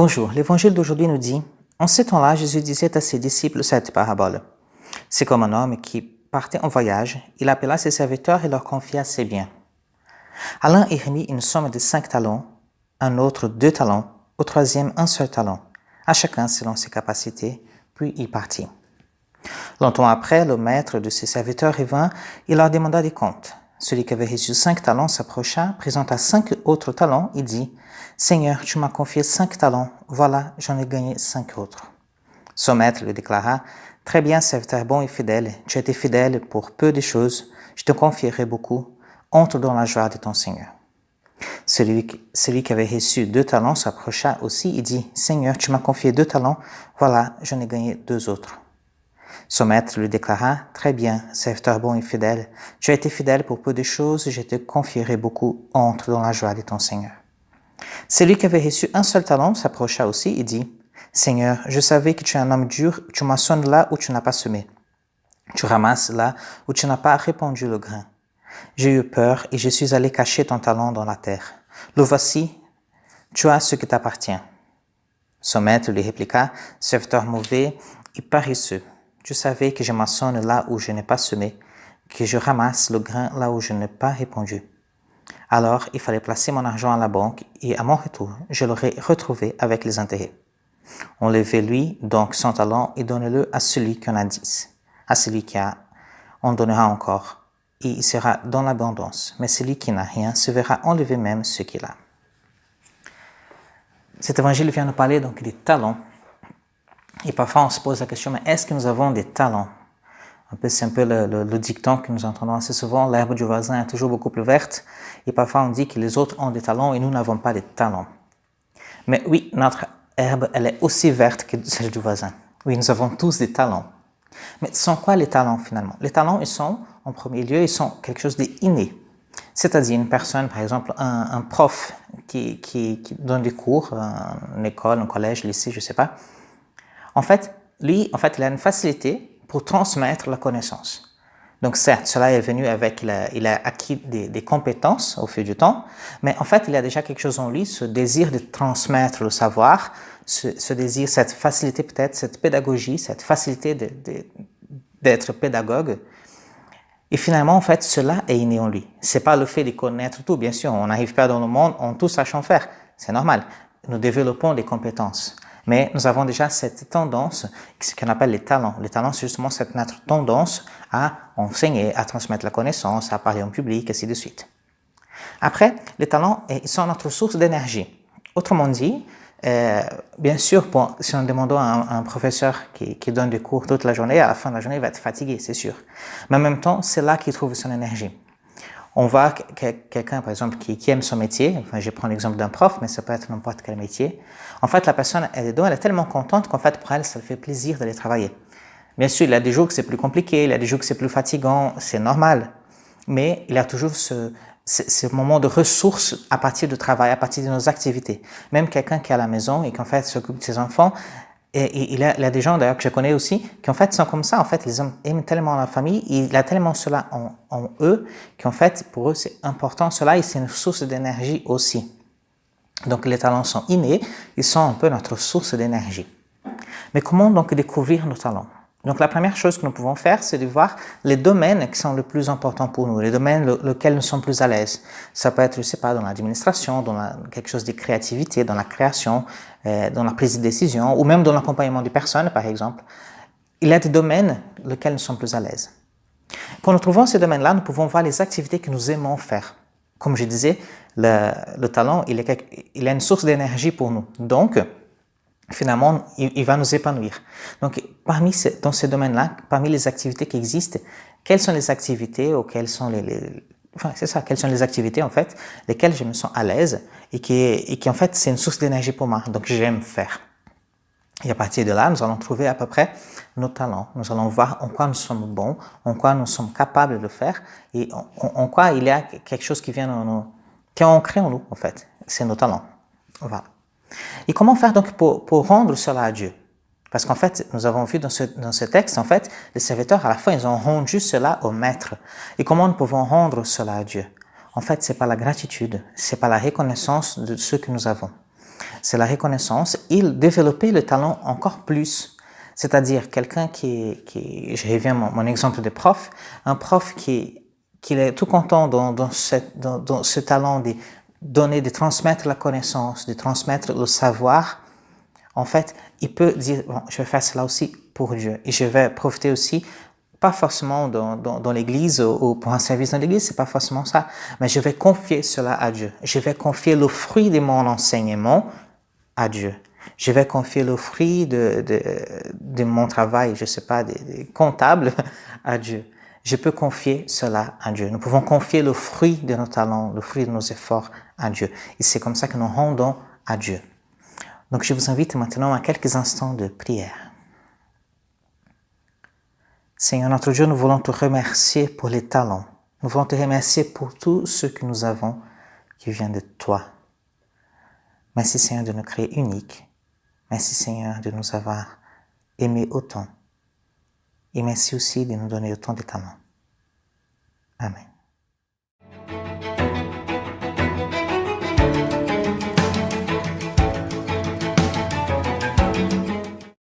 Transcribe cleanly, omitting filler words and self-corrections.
Bonjour, l'évangile d'aujourd'hui nous dit, en ce temps-là, Jésus disait à ses disciples cette parabole. C'est comme un homme qui partait en voyage, il appela ses serviteurs et leur confia ses biens. À l'un, il remit une somme de 5 talents, à un autre 2 talents, au troisième un seul talent, à chacun selon ses capacités, puis il partit. Longtemps après, le maître de ses serviteurs revint, il leur demanda des comptes. Celui qui avait reçu 5 talents s'approcha, présenta 5 autres talents et dit, « Seigneur, tu m'as confié 5 talents, voilà, j'en ai gagné 5 autres. » Son maître lui déclara, « Très bien, serviteur bon et fidèle, tu as été fidèle pour peu de choses, je te confierai beaucoup, entre dans la joie de ton Seigneur. » Celui qui avait reçu 2 talents s'approcha aussi et dit, « Seigneur, tu m'as confié 2 talents, voilà, j'en ai gagné 2 autres. » Son maître lui déclara, « Très bien, serviteur bon et fidèle, tu as été fidèle pour peu de choses, je te confierai beaucoup, entre dans la joie de ton Seigneur. » Celui qui avait reçu un seul talent s'approcha aussi et dit, « Seigneur, je savais que tu es un homme dur, tu moissonnes là où tu n'as pas semé. Tu ramasses là où tu n'as pas répandu le grain. J'ai eu peur et je suis allé cacher ton talent dans la terre. Le voici, tu as ce qui t'appartient. » Son maître lui répliqua, « Serviteur mauvais et paresseux, tu savais que je moissonne là où je n'ai pas semé, que je ramasse le grain là où je n'ai pas répandu. Alors, il fallait placer mon argent à la banque et à mon retour, je l'aurais retrouvé avec les intérêts. Enlevez-lui donc son talent et donnez-le à celui qui en a 10. À celui qui a, on donnera encore, et il sera dans l'abondance. Mais celui qui n'a rien se verra enlever même ce qu'il a. » Cet évangile vient nous parler donc des talents. Et parfois, on se pose la question, mais est-ce que nous avons des talents? C'est un peu le dicton que nous entendons assez souvent, l'herbe du voisin est toujours beaucoup plus verte. Et parfois, on dit que les autres ont des talents et nous n'avons pas de talents. Mais oui, notre herbe, elle est aussi verte que celle du voisin. Oui, nous avons tous des talents. Mais sont quoi les talents finalement? Les talents, ils sont, en premier lieu, ils sont quelque chose d'inné. C'est-à-dire une personne, par exemple, un prof qui donne des cours, une école, un collège, lycée, je ne sais pas. En fait, lui, il a une facilité pour transmettre la connaissance. Donc certes, cela est venu avec, il a acquis des compétences au fil du temps, mais en fait, il a déjà quelque chose en lui, ce désir de transmettre le savoir, ce désir, cette facilité peut-être, cette pédagogie, cette facilité d'être pédagogue. Et finalement, en fait, cela est inné en lui. C'est pas le fait de connaître tout, bien sûr, on n'arrive pas dans le monde en tout sachant faire, c'est normal. Nous développons des compétences. Mais nous avons déjà cette tendance, ce qu'on appelle les talents. Les talents, c'est justement notre tendance à enseigner, à transmettre la connaissance, à parler en public, ainsi de suite. Après, les talents, ils sont notre source d'énergie. Autrement dit, bien sûr, si nous demandons à un professeur qui donne des cours toute la journée, à la fin de la journée, il va être fatigué, c'est sûr. Mais en même temps, c'est là qu'il trouve son énergie. On voit quelqu'un, par exemple, qui aime son métier. Enfin, je prends l'exemple d'un prof, mais ça peut être n'importe quel métier. En fait, la personne, elle est tellement contente qu'en fait, pour elle, ça lui fait plaisir d'aller travailler. Bien sûr, il y a des jours que c'est plus compliqué, il y a des jours que c'est plus fatigant, c'est normal. Mais il y a toujours ce moment de ressources à partir du travail, à partir de nos activités. Même quelqu'un qui est à la maison et qu'en fait s'occupe de ses enfants, et il y a des gens d'ailleurs que je connais aussi qui en fait sont comme ça. En fait, les hommes aiment tellement la famille, il a tellement cela en eux qu'en fait pour eux c'est important cela et c'est une source d'énergie aussi. Donc les talents sont innés, ils sont un peu notre source d'énergie. Mais comment donc découvrir nos talents? Donc la première chose que nous pouvons faire, c'est de voir les domaines qui sont les plus importants pour nous, les domaines lesquels nous sommes plus à l'aise. Ça peut être, je sais pas, dans l'administration, quelque chose de créativité, dans la création, dans la prise de décision, ou même dans l'accompagnement des personnes, par exemple. Il y a des domaines lesquels nous sommes plus à l'aise. Quand nous trouvons ces domaines-là, nous pouvons voir les activités que nous aimons faire. Comme je disais, le talent, il est une source d'énergie pour nous. Donc, finalement, il va nous épanouir. Donc, dans ces domaines-là, parmi les activités qui existent, quelles sont les activités ou quelles sont quelles sont les activités, en fait, lesquelles je me sens à l'aise et qui en fait, c'est une source d'énergie pour moi. Donc, j'aime faire. Et à partir de là, nous allons trouver à peu près nos talents. Nous allons voir en quoi nous sommes bons, en quoi nous sommes capables de faire et en quoi il y a quelque chose qui est ancré en nous, en fait. C'est nos talents. Voilà. Et comment faire donc pour rendre cela à Dieu? Parce qu'en fait, nous avons vu dans ce texte, en fait, les serviteurs, à la fin, ils ont rendu cela au maître. Et comment nous pouvons rendre cela à Dieu? En fait, c'est par la gratitude, c'est par la reconnaissance de ce que nous avons. C'est la reconnaissance et développer le talent encore plus. C'est-à-dire quelqu'un je reviens à mon exemple de prof, un prof qui est tout content dans ce talent de donner, de transmettre la connaissance, de transmettre le savoir. En fait, il peut dire, bon, je vais faire cela aussi pour Dieu. Et je vais profiter aussi, pas forcément dans l'église ou pour un service dans l'église, c'est pas forcément ça. Mais je vais confier cela à Dieu. Je vais confier le fruit de mon enseignement à Dieu. Je vais confier le fruit de mon travail, je sais pas, des comptables à Dieu. Je peux confier cela à Dieu. Nous pouvons confier le fruit de nos talents, le fruit de nos efforts à Dieu. Et c'est comme ça que nous rendons à Dieu. Donc je vous invite maintenant à quelques instants de prière. Seigneur notre Dieu, nous voulons te remercier pour les talents. Nous voulons te remercier pour tout ce que nous avons qui vient de toi. Merci Seigneur de nous créer uniques. Merci Seigneur de nous avoir aimés autant. Et merci aussi de nous donner autant de talents. Amen.